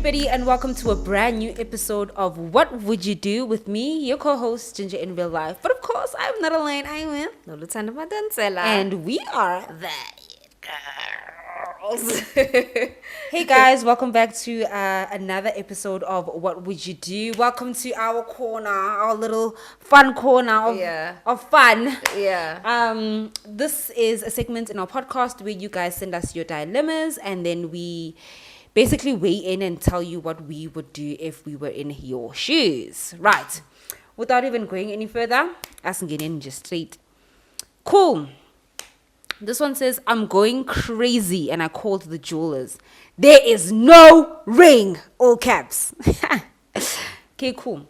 everybody, and welcome to a brand new episode of What Would You Do with me, your co-host Ginger in real life. But of course, I'm not alone. I'm with Noluthando Madansela. and we are the girls. Hey guys, welcome back to another episode of What Would You Do. Welcome to our corner, our little fun corner of fun. Yeah. This is a segment in our podcast where you guys send us your dilemmas and then we basically weigh in and tell you what we would do if we were in your shoes. Right. Without even going any further, I can get in just straight. Cool. This one says, I'm going crazy and I called the jewelers. There is no ring. All caps. Okay, cool.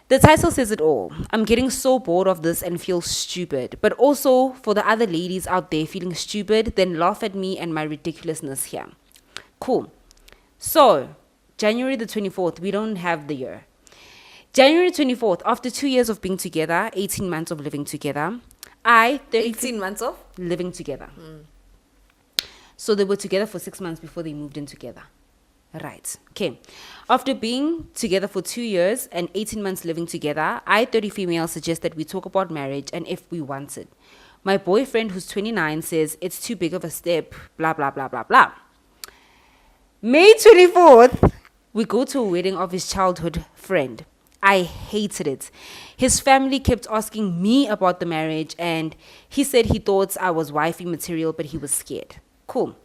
The title says it all. I'm getting so bored of this and feel stupid. But also for the other ladies out there feeling stupid, then laugh at me and my ridiculousness here. Cool. So, January the 24th, we don't have the year. January 24th, after 2 years of being together, 18 months of living together, 18 months of living together. So they were together for 6 months before they moved in together. Right. Okay. After being together for 2 years and 18 months living together, 30 female suggest that we talk about marriage and if we want it. My boyfriend, who's 29, says it's too big of a step, blah, blah, blah, blah, blah. May 24th, we go to a wedding of his childhood friend. I hated it. His family kept asking me about the marriage and he said he thought I was wifey material, but he was scared. Cool.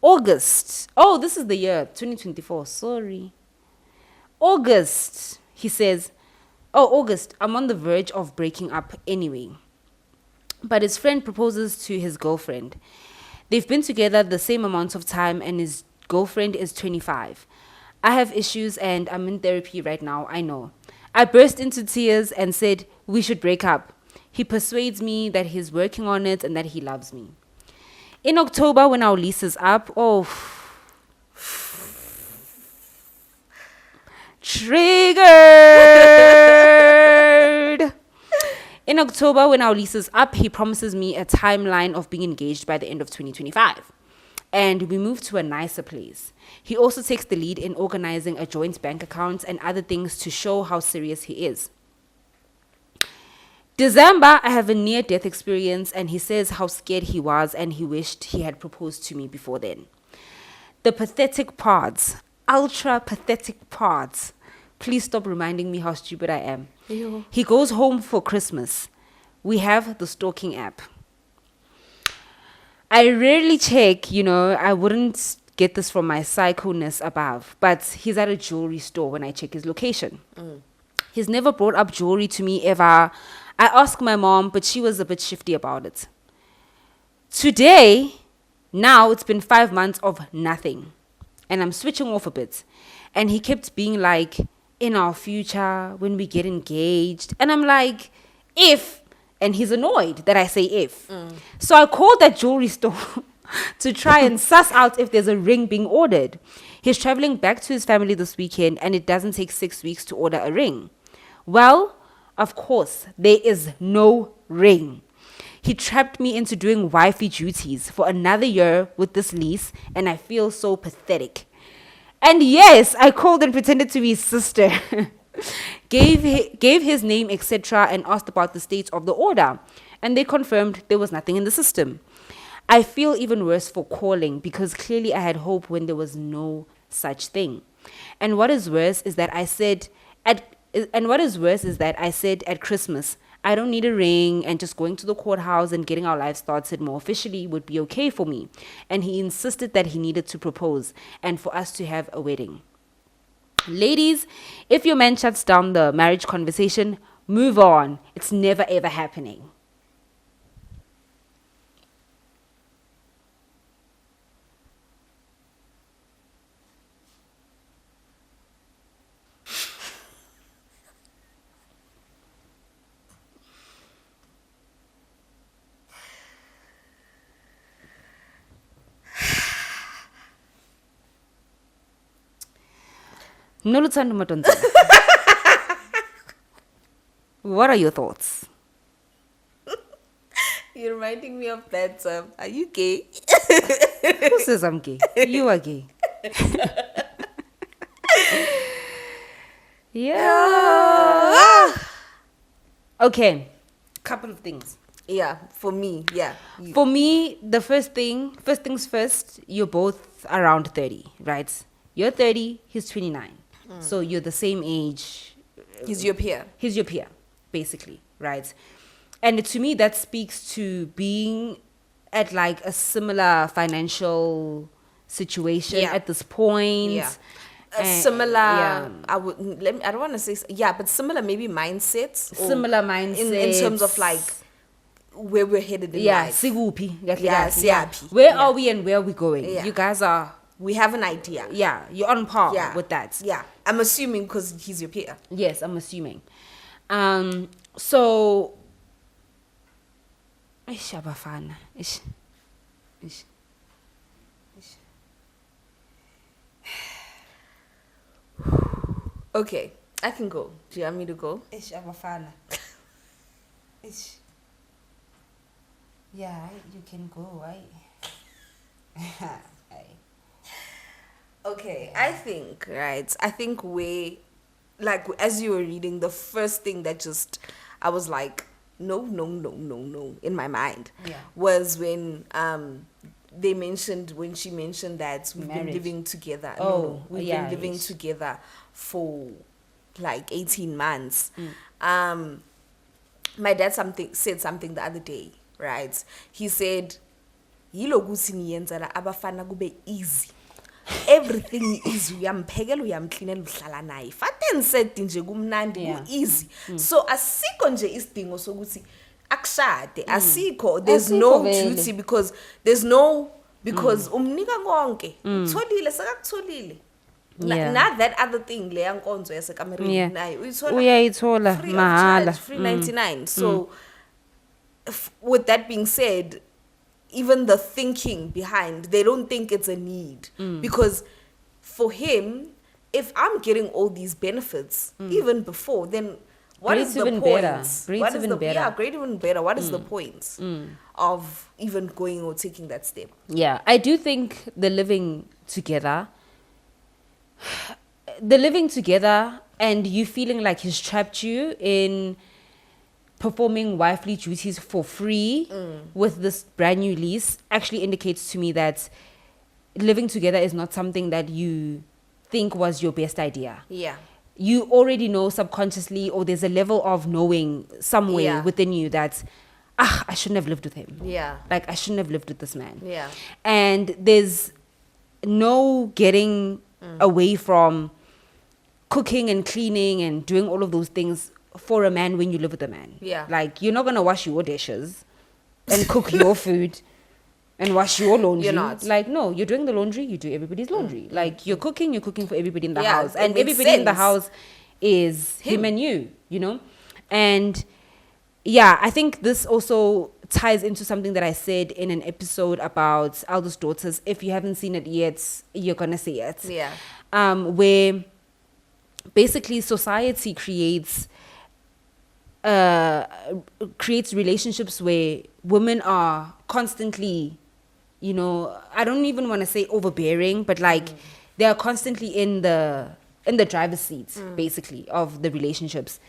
August. Oh, this is the year, 2024. Sorry. August, he says, August, I'm on the verge of breaking up anyway. But his friend proposes to his girlfriend. They've been together the same amount of time and his girlfriend is 25. I have issues and I'm in therapy right now, I know. I burst into tears and said we should break up. He persuades me that he's working on it and that he loves me. In October, when our lease is up, triggered. In October, when our lease is up, he promises me a timeline of being engaged by the end of 2025. And we move to a nicer place. He also takes the lead in organizing a joint bank account and other things to show how serious he is. December, I have a near-death experience and he says how scared he was and he wished he had proposed to me before then. The pathetic parts, ultra pathetic parts. Please stop reminding me how stupid I am. Ew. He goes home for Christmas. We have the stalking app. I rarely check, I wouldn't get this from my psycho-ness above, but he's at a jewelry store when I check his location. He's never brought up jewelry to me ever. I asked my mom, but she was a bit shifty about it. Today, now it's been 5 months of nothing, and I'm switching off a bit. And he kept being like, in our future, when we get engaged. And I'm like, if... And he's annoyed that I say if. So I called that jewelry store to try and suss out if there's a ring being ordered. He's traveling back to his family this weekend and it doesn't take 6 weeks to order a ring. Well, of course, there is no ring. He trapped me into doing wifey duties for another year with this lease and I feel so pathetic. And yes, I called and pretended to be his sister. Gave his name, etc., and asked about the state of the order. And they confirmed there was nothing in the system. I feel even worse for calling because clearly I had hope when there was no such thing. And what is worse is that I said at Christmas, I don't need a ring and just going to the courthouse and getting our life started more officially would be okay for me. And he insisted that he needed to propose and for us to have a wedding. Ladies, if your man shuts down the marriage conversation, move on. It's never ever happening. Noluthando Madonsela. What are your thoughts? You're reminding me of that. Are you gay? Who says I'm gay? You are gay. Yeah. Okay. Couple of things. Yeah, for me, yeah. For me, the first things first, you're both around 30, right? You're 30, he's 29. So you're the same age. He's your peer. He's your peer, basically, right? And to me, that speaks to being at like a similar financial situation Yeah. at this point. Yeah. A And- similar, yeah. I don't want to say, but similar maybe mindsets. or Similar mindsets. In terms of like where we're headed in Yeah, life. siguphi, Yeah, siyaphi. Where Yeah. are we and where are we going? Yeah. You guys are, We have an idea. yeah, you're on par Yeah. with that. Yeah. I'm assuming because he's your peer. Yes, I'm assuming. So, ish, abafana. Ish. Okay, I can go. Do you want me to go? Ish, abafana. Ish. Yeah, you can go, right? Okay, I think, right? I think like, as you were reading, the first thing that I was like, no, in my mind, Yeah. was when she mentioned that we've Marriage. been living together. Oh, we've yeah, been living yes. together for like 18 months. My dad said something the other day, right? He said, "Yilo kuthi niyenzela abafana kube easy. Everything is uyamphekela uyamcleanela uhlala naye. Faten said nje kumnandi Yeah. easy." So asikho nje isidingo sokuthi akushade. Asikho. There's Asikho no vele. duty because umnika konke. Utholile sekakutholile. Yeah. Not that other thing leya nkonzo yasekamereni Yeah. nayo uyithola Uyayithola free of mahala. charge, free 99. So with that being said, even the thinking behind, they don't think it's a need. Because for him, if I'm getting all these benefits even before, then what Great's is the even point? better. Great's What is even better. Yeah, great even better. What is the point of even going or taking that step? Yeah, I do think the living together and you feeling like he's trapped you in performing wifely duties for free with this brand new lease actually indicates to me that living together is not something that you think was your best idea. Yeah. You already know subconsciously, or there's a level of knowing somewhere Yeah. within you that I shouldn't have lived with him. Yeah. Like, I shouldn't have lived with this man. Yeah. And there's no getting away from cooking and cleaning and doing all of those things for a man when you live with a man. Yeah. Like, you're not going to wash your dishes and cook your food and wash your laundry. You're not. Like, no, you're doing the laundry, you do everybody's laundry. Like, you're cooking for everybody in the Yeah, house. it And makes everybody in the sense. house is him and you know? And yeah, I think this also ties into something that I said in an episode about eldest daughters. If you haven't seen it yet, you're gonna see it. Yeah. Where basically society creates relationships where women are constantly, you know, I don't even want to say overbearing, but like they are constantly in the driver's seat, basically, of the relationships,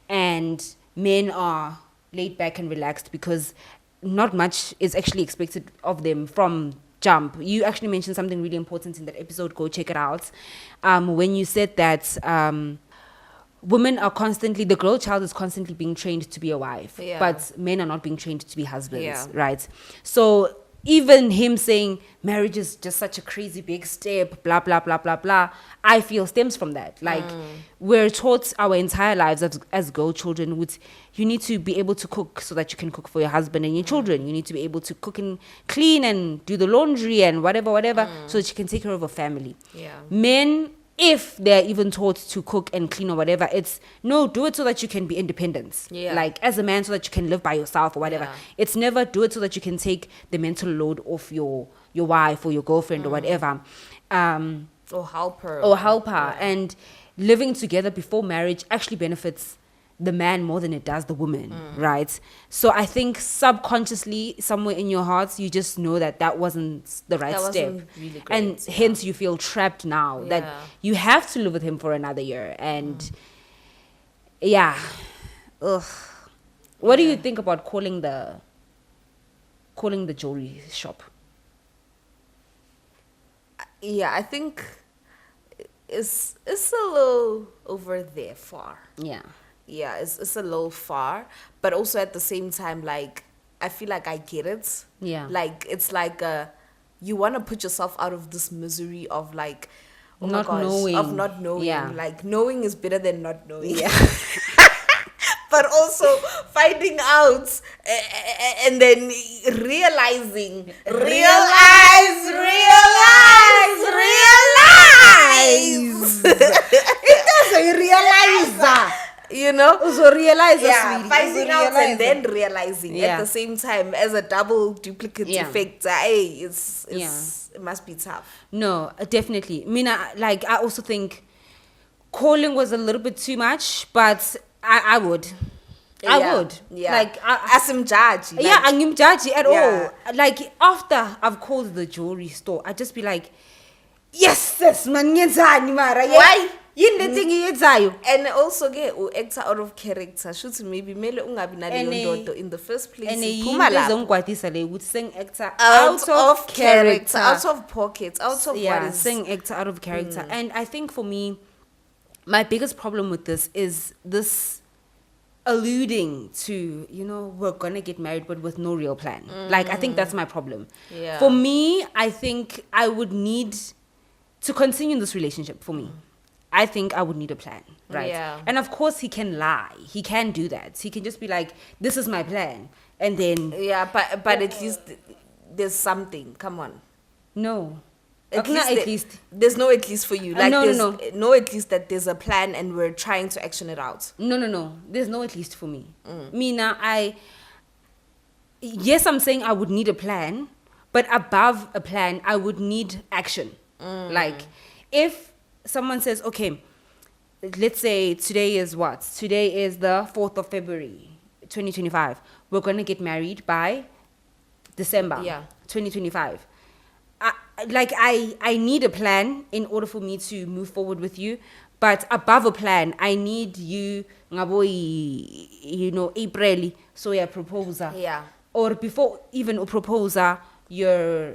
and men are laid back and relaxed because not much is actually expected of them from jump. You actually mentioned something really important in that episode. Go check it out. When you said that women are constantly, the girl child is constantly being trained to be a wife, Yeah. but men are not being trained to be husbands, Yeah. right? So even him saying marriage is just such a crazy big step, blah, blah, blah, blah, blah, I feel stems from that. Like, we're taught our entire lives as girl children with, you need to be able to cook so that you can cook for your husband and your children. You need to be able to cook and clean and do the laundry and whatever, so that you can take care of a family. Yeah. Men, if they're even taught to cook and clean or whatever, it's no, do it so that you can be independent. Yeah. Like, as a man, so that you can live by yourself or whatever. Yeah. It's never do it so that you can take the mental load off your wife or your girlfriend or whatever. Or help her. Yeah. And living together before marriage actually benefits the man more than it does the woman, right? So I think subconsciously, somewhere in your hearts, you just know that wasn't the right That step. wasn't really great, And hence you feel trapped now that Yeah. you have to live with him for another year. And Yeah. Ugh. What do you think about calling the jewelry shop? Yeah, I think it's a little over there far. Yeah. Yeah, it's a little far, but also at the same time, like, I feel like I get it. Yeah. Like, it's like you want to put yourself out of this misery of like, oh Not my gosh, knowing. of not knowing. Yeah. Like, knowing is better than not knowing. Yeah. But also finding out and then realizing, realize. It doesn't realize. You know? Also realize, Yeah, sweetie. finding Also out and realize. then realizing Yeah. at the same time as a double duplicate Yeah. effect. Hey, it must be tough. No, definitely. I also think calling was a little bit too much, but I would. I would. Yeah. Like, as him judge. yeah, I'm not judging at Yeah. all. Like, after I've called the jewelry store, I just be like, yes, man, Why? yini. And also get actor out of character. Should maybe mele ungabi na leyo ndodo in the first place. And Iphuma lapho. would sing actor Out of character, out of pocket, out of yeah, what is sing actor out of character. And I think for me, my biggest problem with this is this alluding to, we're gonna get married but with no real plan. Like, I think that's my problem. Yeah. For me, I think I would need to continue this relationship. For me, I think I would need a plan, right? Yeah. And of course he can lie, he can do that, he can just be like, this is my plan, and then Yeah, but at least there's something. Come on. no, At at least there's no at least for you. Like no, there's no. no at least that there's a plan and we're trying to action it out. No. There's no at least for me. Yes, I'm saying I would need a plan, but above a plan, I would need action. Like, if someone says, okay, let's say today is what? Today is the 4th of February, 2025. We're going to get married by December 2025. I need a plan in order for me to move forward with you. But above a plan, I need you, April, so your proposal. Yeah. Or before even a proposal, you're,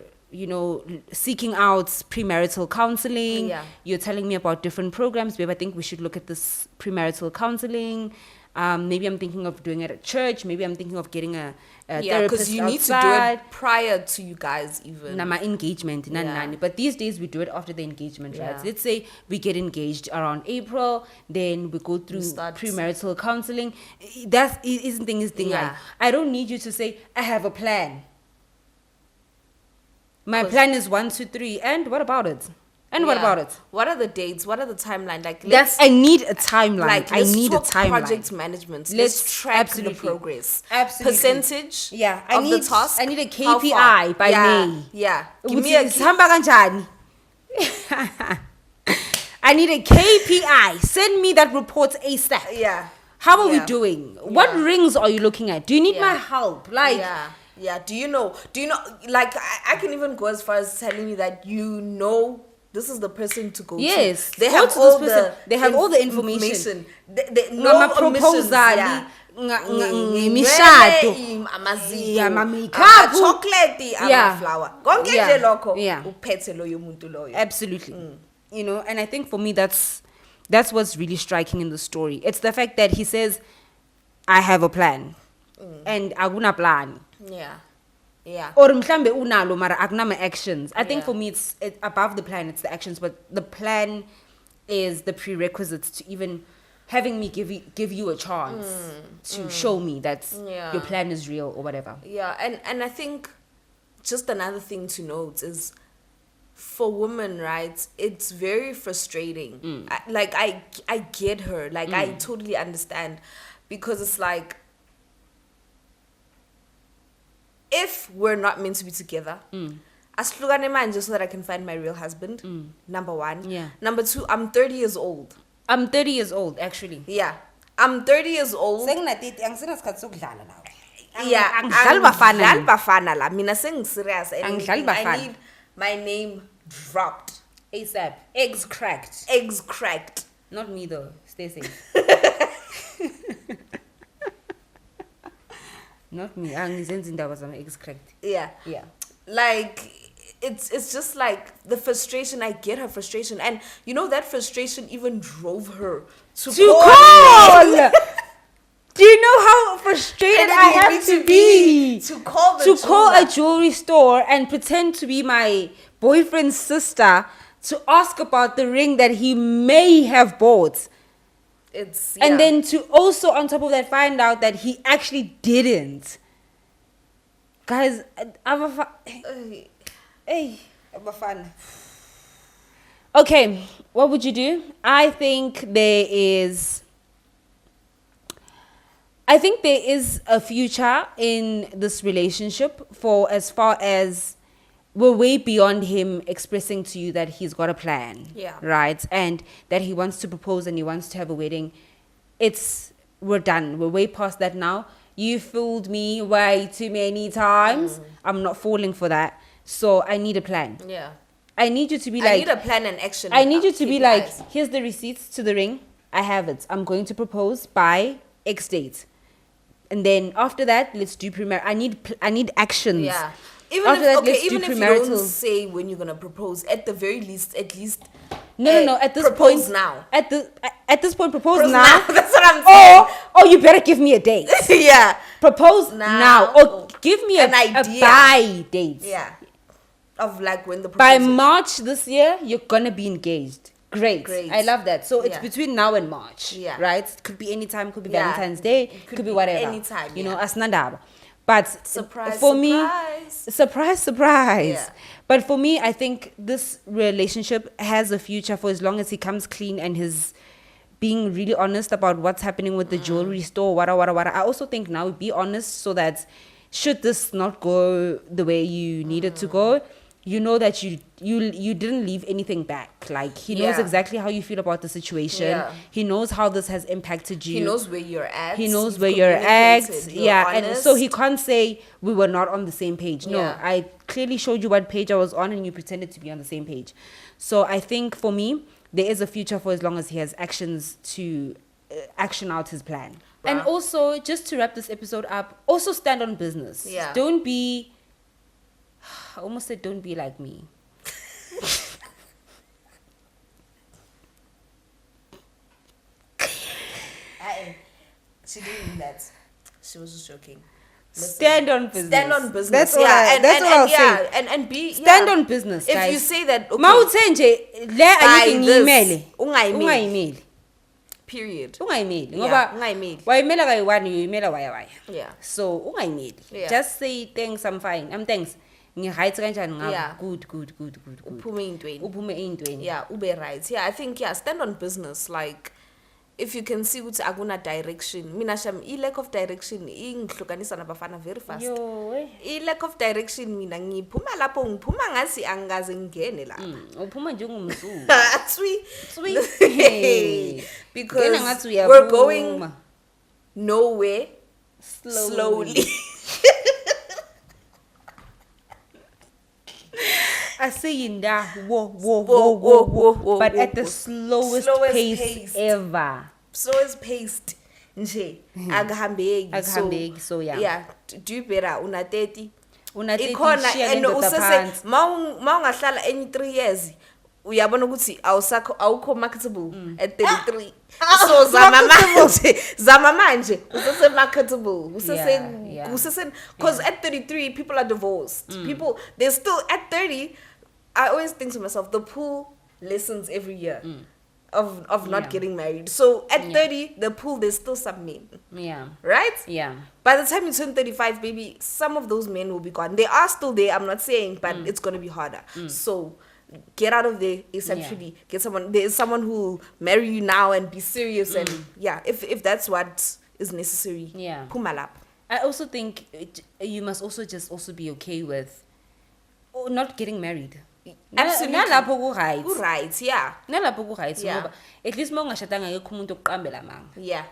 seeking out premarital counseling. Yeah. You're telling me about different programs. Babe, I think we should look at this premarital counseling. Maybe I'm thinking of doing it at church. Maybe I'm thinking of getting a therapist because you need to do outside. it prior to you guys even. My engagement, but these days we do it after the engagement, right? Yeah. Let's say we get engaged around April, then we go through premarital counseling. That's isn't thing. Yeah. I don't need you to say I have a plan. My plan is 1, 2, 3, and what about it? And what about it? What are the dates? What are the timeline? Like, I need a timeline. Like, I need a talk timeline. Project management. Let's track the progress. Absolutely. Percentage. Yeah. Of the task. I need a How KPI far? by May. Yeah. Give me I need a KPI. Send me that report ASAP. Yeah. How are we doing? What rings are you looking at? Do you need my help? Like, yeah. Do you know? Like, I can even go as far as telling you that this is the person to go to. Yes. They have all the information. No omissions. Yeah. Imishado, chocolate, flower. Konke nje lokho uphethe loyo muntu loyo. Absolutely. And I think for me that's what's really striking in the story. It's the fact that he says, I have a plan. And akuna plan. Yeah. Or mhlambe unalo mara akunama actions. I think for me it's above the plan, it's the actions, but the plan is the prerequisites to even having me give you a chance to show me that your plan is real or whatever. Yeah, and I think just another thing to note is for women, right, it's very frustrating. I get her. Like, I totally understand. Because it's like, if we're not meant to be together, asihlukane manje so that I can find my real husband, number one. Yeah. Number two, I'm 30 years old. I'm 30 years old, actually. Yeah. I'm 30 years old. Yeah, angidlali bafana. bafana la. Mina serious. Angidlali I bafana. need my name dropped. ASAP. Eggs cracked. Eggs cracked. Not me though. Stay safe. Not me. Angizenzi indaba zama-ex correct. Yeah. Yeah. Like it's just like the frustration. I get her frustration, and you know that frustration even drove her to call. Do you know how frustrated And then I you have need to to be to call the to call a jeweler. jewelry store and pretend to be my boyfriend's sister to ask about the ring that he may have bought? It's And then to also, on top of that, find out that he actually didn't. Guys, hey, okay, what would you do? I think there is a future in this relationship, for as far as we're way beyond him expressing to you that he's got a plan. Yeah. Right? And that he wants to propose and he wants to have a wedding. We're done. We're way past that now. You fooled me way too many times. I'm not falling for that. So I need a plan. Yeah. I need you to be I like, need a plan and action. I need you to be like, KPIs. here's the receipts to the ring. I have it. I'm going to propose by X date. And then after that, let's do premarital. I need actions. Yeah. Even After if that, let's do even if you premarital. don't say when you're gonna propose, at the very least, No. At this propose point, now. At this point, propose Propose now. now. That's what I'm saying. Or you better give me a date. Yeah. Propose now. Or give me An a idea. buy date. Yeah. Of like when the By proposal. March this year, you're gonna be engaged. Great. I love that. So it's Yeah. between now and March. Yeah. Right? Could be any time, could be Yeah. Valentine's Day, It could be whatever. anytime, You know, yeah. asnandaba. But Surprise, for me, surprise. surprise. Yeah. But for me, I think this relationship has a future for as long as he comes clean and he's being really honest about what's happening with the jewelry store, wada. I also think now be honest so that should this not go the way you need it to go, you know that you didn't leave anything back. Like he knows Yeah. exactly how you feel about the situation. Yeah. He knows how this has impacted you. He knows where you're at. He knows You've where you're at. communicated, you're Yeah, and honest. so he can't say we were not on the same page. No, Yeah. I clearly showed you what page I was on and you pretended to be on the same page. So I think for me, there is a future for as long as he has actions to action out his plan. And also, just to wrap this episode up, also stand on business. Yeah. Don't be, I almost said don't be like me. She didn't mean that. She was just joking. Listen. Stand on business. Stand on business. That's what yeah, that's what I'll say. And be Stand on business, If guys. you say that, okay, Mawuthe nje le ayike this, ngiyimele. ungayimeli. Ungayimeli. period. Ungayimeli Yeah, ngoba ungayimeli. wayimela kayi-1 uyoyimela waya. Yeah. So ungayimeli. Yeah. Just say thanks, I'm fine. Thanks. Ngi-right kanjani ngawe? Yeah. Good. Uphume ey'ntweni. Uphume ey'ntweni. Yeah, ube right. Yeah, I think stand on business. Like if you can see ukuthi akuna direction. Mina sham lack of direction ingihlukanisa nabafana very fast. Yo, Lack of direction mina ngiphuma lapho ngiphuma ngathi angikaze ngene lapha. uphuma njengomzulu. Tswi. Hey. Because Ngena ngathi we're going uyaphuma. nowhere slowly. I say in that whoa, but at the slowest pace ever. Slowest paced nje akuhambeki. So yeah. Yeah, do better una 30 Ikhona and usese mawungahlala any 3 years uyabona ukuthi awukho marketable at 33. So zama manje usese marketable usese because at 33 people are divorced. People they're still at 30. I always think to myself the pool lessens every year of not getting married. So at 30 the pool there's still some men. Yeah. Right? Yeah. By the time you turn 35, baby, some of those men will be gone. They are still there, I'm not saying, but it's going to be harder. So get out of there essentially. Get someone, there's someone who will marry you now and be serious. And if that's what is necessary. Yeah. Pumalap. I also think you must also be okay with not getting married. Absolutely. Nalapho ku-right. Right, yeah. Nalapho ku-right. Yeah. Ngoba at least uma ungashadanga akekho umuntu okuqambela manga. Yeah.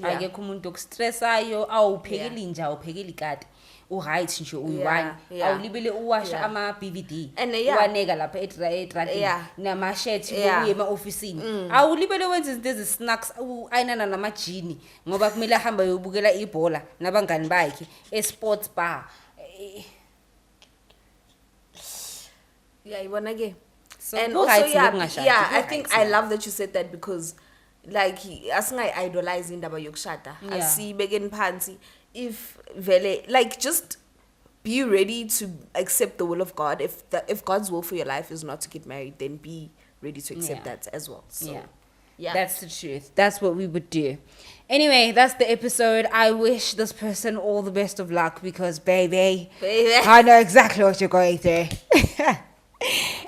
Yeah. akekho umuntu okustressayo awuphekeli inja awuphekeli kati u-right nje uyi-one Yeah. awulibele uwasha Yeah. ama-BVD And, yeah. uwaneka lapha etradini Yeah. namashethi Yeah. uye ema-ofisini awulibele wenza izinto ezi-snacks ayinana namajini ngoba kumele ahambe ayobukela ibhola nabangani bakhe e-sports bar. Yeah, you wanna get. So, And who also, hides yeah, ngokungashadi? yeah, Who I think hides I love that you said that because, like, I idolize indaba yokushada. Yeah. Asibekeni phansi. If vele, like, just be ready to accept the will of God. If God's will for your life is not to get married, then be ready to accept Yeah. that as well. So, Yeah. yeah. That's the truth. That's what we would do. Anyway, that's the episode. I wish this person all the best of luck because, baby, I know exactly what you're going through.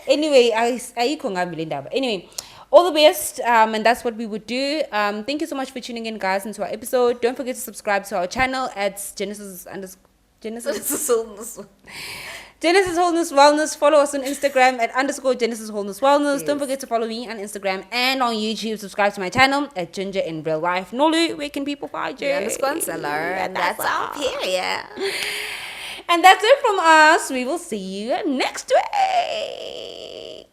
Anyway, anyway, all the best, and that's what we would do. Thank you so much for tuning in, guys, into our episode. Don't forget to subscribe to our channel at Genesis Wholeness Wellness. Follow us on Instagram at _Genesis Wholeness Wellness. Yes. Don't forget to follow me on Instagram and on YouTube. Subscribe to my channel at Ginger in Real Life. Nolu, where can people find you? And that's our period. And that's it from us. We will see you next week.